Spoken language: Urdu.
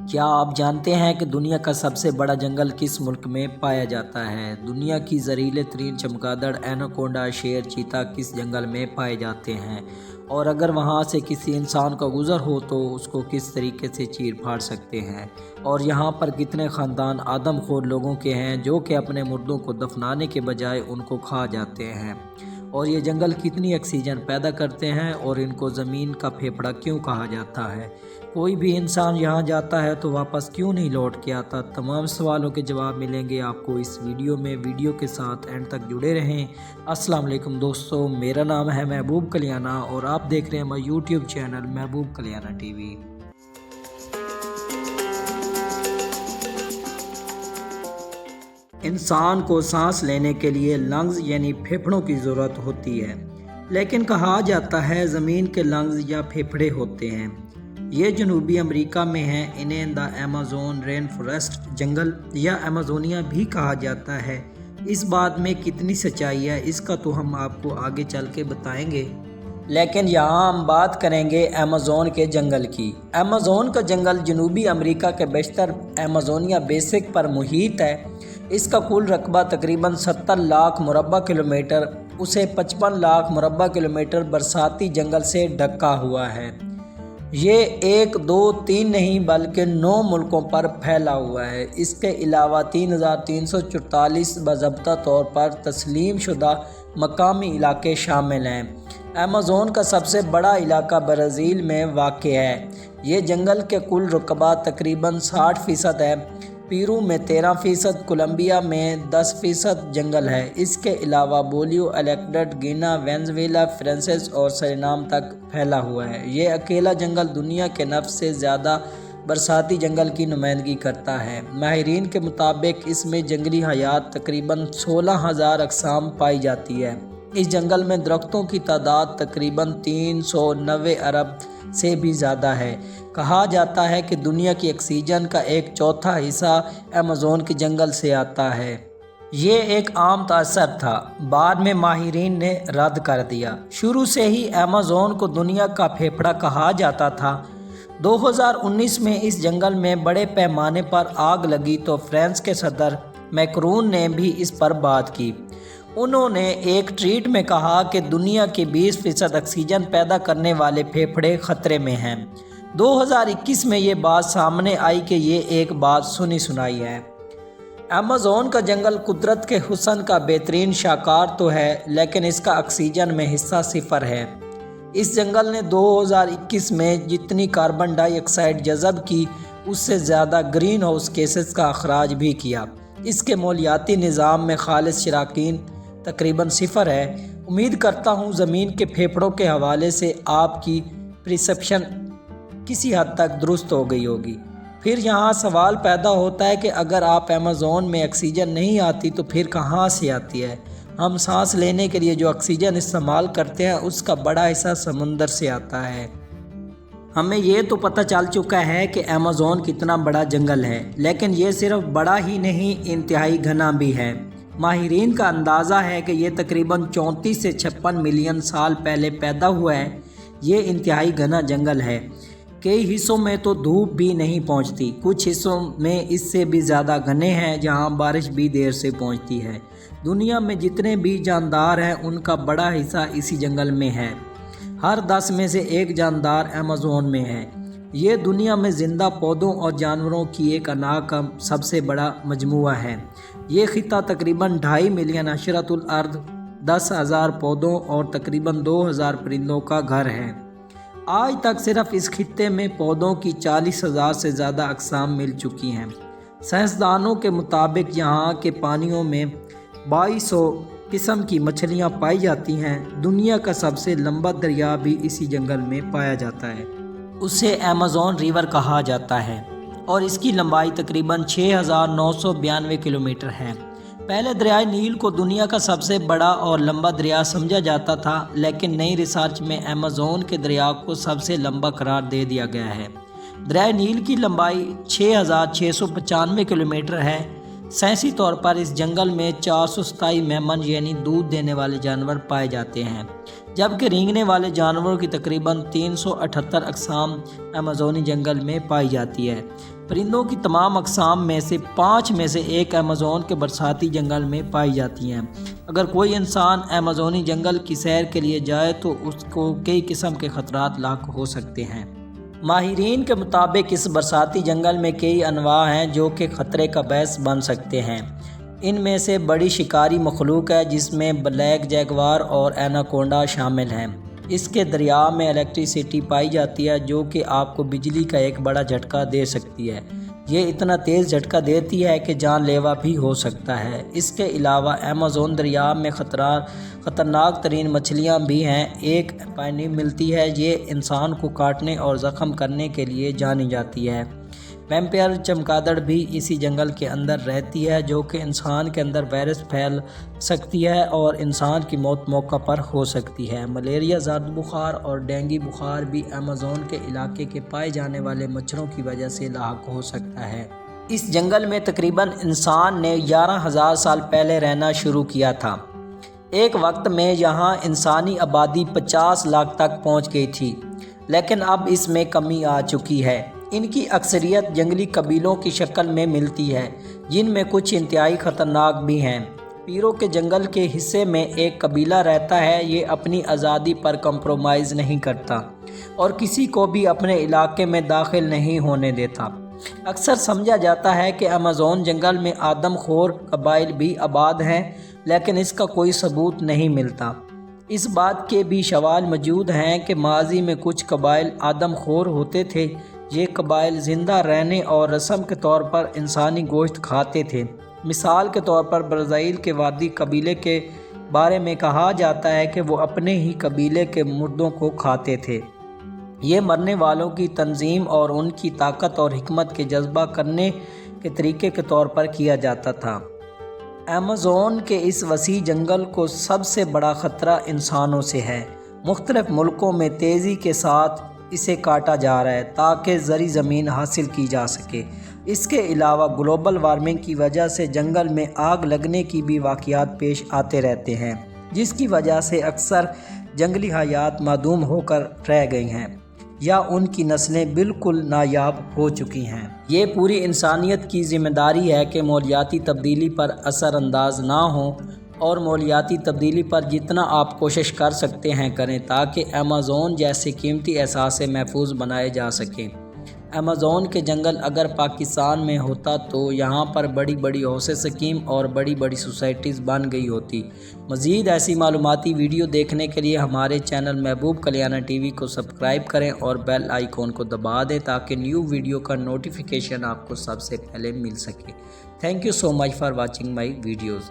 کیا آپ جانتے ہیں کہ دنیا کا سب سے بڑا جنگل کس ملک میں پایا جاتا ہے؟ دنیا کی زہریلے ترین چمگادڑ ایناکونڈا شیر چیتا کس جنگل میں پائے جاتے ہیں؟ اور اگر وہاں سے کسی انسان کا گزر ہو تو اس کو کس طریقے سے چیر پھاڑ سکتے ہیں؟ اور یہاں پر کتنے خاندان آدم خور لوگوں کے ہیں جو کہ اپنے مردوں کو دفنانے کے بجائے ان کو کھا جاتے ہیں؟ اور یہ جنگل کتنی آکسیجن پیدا کرتے ہیں اور ان کو زمین کا پھیپھڑا کیوں کہا جاتا ہے؟ کوئی بھی انسان یہاں جاتا ہے تو واپس کیوں نہیں لوٹ کے آتا؟ تمام سوالوں کے جواب ملیں گے آپ کو اس ویڈیو میں۔ ویڈیو کے ساتھ اینڈ تک جڑے رہیں۔ السلام علیکم دوستو، میرا نام ہے محبوب کلیانہ اور آپ دیکھ رہے ہیں ہمارا یوٹیوب چینل محبوب کلیانہ ٹی وی۔ انسان کو سانس لینے کے لیے لنگز یعنی پھیپھڑوں کی ضرورت ہوتی ہے، لیکن کہا جاتا ہے زمین کے لنگز یا پھیپھڑے ہوتے ہیں۔ یہ جنوبی امریکہ میں ہیں۔ انہیں دا ایمیزون رین فارسٹ جنگل یا ایمیزونیا بھی کہا جاتا ہے۔ اس بات میں کتنی سچائی ہے اس کا تو ہم آپ کو آگے چل کے بتائیں گے، لیکن یہاں ہم بات کریں گے ایمیزون کے جنگل کی۔ ایمیزون کا جنگل جنوبی امریکہ کے بیشتر ایمیزونیا بیسن پر محیط ہے۔ اس کا کل رقبہ تقریباً 70 لاکھ مربع کلومیٹر، اسے 55 لاکھ مربع کلومیٹر برساتی جنگل سے ڈھکا ہوا ہے۔ یہ 1، 2، 3 نہیں بلکہ 9 ملکوں پر پھیلا ہوا ہے۔ اس کے علاوہ 3344 باضابطہ طور پر تسلیم شدہ مقامی علاقے شامل ہیں۔ ایمیزون کا سب سے بڑا علاقہ برازیل میں واقع ہے۔ یہ جنگل کے کل رقبہ تقریباً 60% ہے۔ پیرو میں 13%، کولمبیا میں 10% جنگل ہے۔ اس کے علاوہ بولیو، ایکواڈور، گینا، وینزویلا، فرانس اور سورینام تک پھیلا ہوا ہے۔ یہ اکیلا جنگل دنیا کے 9 سے زیادہ برساتی جنگل کی نمائندگی کرتا ہے۔ ماہرین کے مطابق اس میں جنگلی حیات تقریباً 16,000 اقسام پائی جاتی ہے۔ اس جنگل میں درختوں کی تعداد تقریباً 390 ارب سے بھی زیادہ ہے۔ کہا جاتا ہے کہ دنیا کی آکسیجن کا 1/4 حصہ ایمیزون کے جنگل سے آتا ہے۔ یہ ایک عام تاثر تھا، بعد میں ماہرین نے رد کر دیا۔ شروع سے ہی ایمیزون کو دنیا کا پھیپھڑا کہا جاتا تھا۔ 2019 میں اس جنگل میں بڑے پیمانے پر آگ لگی تو فرانس کے صدر میکرون نے بھی اس پر بات کی۔ انہوں نے ایک ٹویٹ میں کہا کہ دنیا کے 20% آکسیجن پیدا کرنے والے پھیپھڑے خطرے میں ہیں۔ 2021 میں یہ بات سامنے آئی کہ یہ ایک بات سنی سنائی ہے۔ ایمیزون کا جنگل قدرت کے حسن کا بہترین شاہکار تو ہے، لیکن اس کا آکسیجن میں حصہ 0 ہے۔ اس جنگل نے 2021 میں جتنی کاربن ڈائی آکسائیڈ جذب کی، اس سے زیادہ گرین ہاؤس گیسز کا اخراج بھی کیا۔ اس کے ماحولیاتی نظام میں خالص شراکین تقریباً 0 ہے۔ امید کرتا ہوں زمین کے پھیپھڑوں کے حوالے سے آپ کی پرسیپشن کسی حد تک درست ہو گئی ہوگی۔ پھر یہاں سوال پیدا ہوتا ہے کہ اگر آپ ایمیزون میں آکسیجن نہیں آتی تو پھر کہاں سے آتی ہے؟ ہم سانس لینے کے لیے جو آکسیجن استعمال کرتے ہیں اس کا بڑا حصہ سمندر سے آتا ہے۔ ہمیں یہ تو پتہ چل چکا ہے کہ ایمیزون کتنا بڑا جنگل ہے، لیکن یہ صرف بڑا ہی نہیں، انتہائی گھنا بھی ہے۔ ماہرین کا اندازہ ہے کہ یہ تقریباً 34 سے 56 ملین سال پہلے پیدا ہوا ہے۔ یہ انتہائی گھنا جنگل ہے۔ کئی حصوں میں تو دھوپ بھی نہیں پہنچتی، کچھ حصوں میں اس سے بھی زیادہ گھنے ہیں جہاں بارش بھی دیر سے پہنچتی ہے۔ دنیا میں جتنے بھی جاندار ہیں ان کا بڑا حصہ اسی جنگل میں ہے۔ ہر 10 میں سے 1 جاندار ایمیزون میں ہے۔ یہ دنیا میں زندہ پودوں اور جانوروں کی ایک انواع کا سب سے بڑا مجموعہ ہے۔ یہ خطہ تقریباً 2.5 ملین عشرۃ الارض، 10,000 پودوں اور تقریباً 2,000 پرندوں کا گھر ہے۔ آج تک صرف اس خطے میں پودوں کی 40,000 سے زیادہ اقسام مل چکی ہیں۔ سائنسدانوں کے مطابق یہاں کے پانیوں میں 2200 قسم کی مچھلیاں پائی جاتی ہیں۔ دنیا کا سب سے لمبا دریا بھی اسی جنگل میں پایا جاتا ہے۔ اسے ایمیزون ریور کہا جاتا ہے اور اس کی لمبائی تقریباً 6,992 کلومیٹر ہے۔ پہلے دریائے نیل کو دنیا کا سب سے بڑا اور لمبا دریا سمجھا جاتا تھا، لیکن نئی ریسرچ میں ایمیزون کے دریا کو سب سے لمبا قرار دے دیا گیا ہے۔ دریائے نیل کی لمبائی 6,695 کلومیٹر ہے۔ سائنسی طور پر اس جنگل میں 427 میمن یعنی دودھ دینے والے جانور پائے جاتے ہیں۔ جبکہ رینگنے والے جانوروں کی تقریباً 378 اقسام ایمیزونی جنگل میں پائی جاتی ہے۔ پرندوں کی تمام اقسام میں سے 5 میں سے ایک ایمیزون کے برساتی جنگل میں پائی جاتی ہیں۔ اگر کوئی انسان ایمیزونی جنگل کی سیر کے لیے جائے تو اس کو کئی قسم کے خطرات لاحق ہو سکتے ہیں۔ ماہرین کے مطابق اس برساتی جنگل میں کئی انواع ہیں جو کہ خطرے کا باعث بن سکتے ہیں۔ ان میں سے بڑی شکاری مخلوق ہے جس میں بلیک جیگوار اور ایناکونڈا شامل ہیں۔ اس کے دریا میں الیکٹریسٹی پائی جاتی ہے جو کہ آپ کو بجلی کا ایک بڑا جھٹکا دے سکتی ہے۔ یہ اتنا تیز جھٹکا دیتی ہے کہ جان لیوا بھی ہو سکتا ہے۔ اس کے علاوہ ایمیزون دریا میں خطرناک ترین مچھلیاں بھی ہیں۔ ایک پانی ملتی ہے، یہ انسان کو کاٹنے اور زخم کرنے کے لیے جانی جاتی ہے۔ ویمپائر چمگادڑ بھی اسی جنگل کے اندر رہتی ہے جو کہ انسان کے اندر وائرس پھیل سکتی ہے اور انسان کی موت موقع پر ہو سکتی ہے۔ ملیریا، زرد بخار اور ڈینگی بخار بھی ایمیزون کے علاقے کے پائے جانے والے مچھروں کی وجہ سے لاحق ہو سکتا ہے۔ اس جنگل میں تقریباً انسان نے 11,000 سال پہلے رہنا شروع کیا تھا۔ ایک وقت میں یہاں انسانی آبادی 50 لاکھ تک پہنچ گئی تھی، لیکن اب اس میں کمی آ چکی ہے۔ ان کی اکثریت جنگلی قبیلوں کی شکل میں ملتی ہے، جن میں کچھ انتہائی خطرناک بھی ہیں۔ پیرو کے جنگل کے حصے میں ایک قبیلہ رہتا ہے۔ یہ اپنی آزادی پر کمپرومائز نہیں کرتا اور کسی کو بھی اپنے علاقے میں داخل نہیں ہونے دیتا۔ اکثر سمجھا جاتا ہے کہ ایمیزون جنگل میں آدم خور قبائل بھی آباد ہیں، لیکن اس کا کوئی ثبوت نہیں ملتا۔ اس بات کے بھی شواہد موجود ہیں کہ ماضی میں کچھ قبائل آدم خور ہوتے تھے۔ یہ قبائل زندہ رہنے اور رسم کے طور پر انسانی گوشت کھاتے تھے۔ مثال کے طور پر برازیل کے وادی قبیلے کے بارے میں کہا جاتا ہے کہ وہ اپنے ہی قبیلے کے مردوں کو کھاتے تھے۔ یہ مرنے والوں کی تنظیم اور ان کی طاقت اور حکمت کے جذبہ کرنے کے طریقے کے طور پر کیا جاتا تھا۔ ایمیزون کے اس وسیع جنگل کو سب سے بڑا خطرہ انسانوں سے ہے۔ مختلف ملکوں میں تیزی کے ساتھ اسے کاٹا جا رہا ہے تاکہ زرعی زمین حاصل کی جا سکے۔ اس کے علاوہ گلوبل وارمنگ کی وجہ سے جنگل میں آگ لگنے کی بھی واقعات پیش آتے رہتے ہیں، جس کی وجہ سے اکثر جنگلی حیات معدوم ہو کر رہ گئی ہیں یا ان کی نسلیں بالکل نایاب ہو چکی ہیں۔ یہ پوری انسانیت کی ذمہ داری ہے کہ ماحولیاتی تبدیلی پر اثر انداز نہ ہوں اور ماحولیاتی تبدیلی پر جتنا آپ کوشش کر سکتے ہیں کریں تاکہ ایمیزون جیسے قیمتی اثاثے محفوظ بنائے جا سکیں۔ ایمیزون کے جنگل اگر پاکستان میں ہوتا تو یہاں پر بڑی بڑی حوض سکیم اور بڑی بڑی سوسائٹیز بن گئی ہوتی۔ مزید ایسی معلوماتی ویڈیو دیکھنے کے لیے ہمارے چینل محبوب کلیانہ ٹی وی کو سبسکرائب کریں اور بیل آئیکن کو دبا دیں تاکہ نیو ویڈیو کا نوٹیفیکیشن آپ کو سب سے پہلے مل سکے۔ Thank you so much for watching my videos.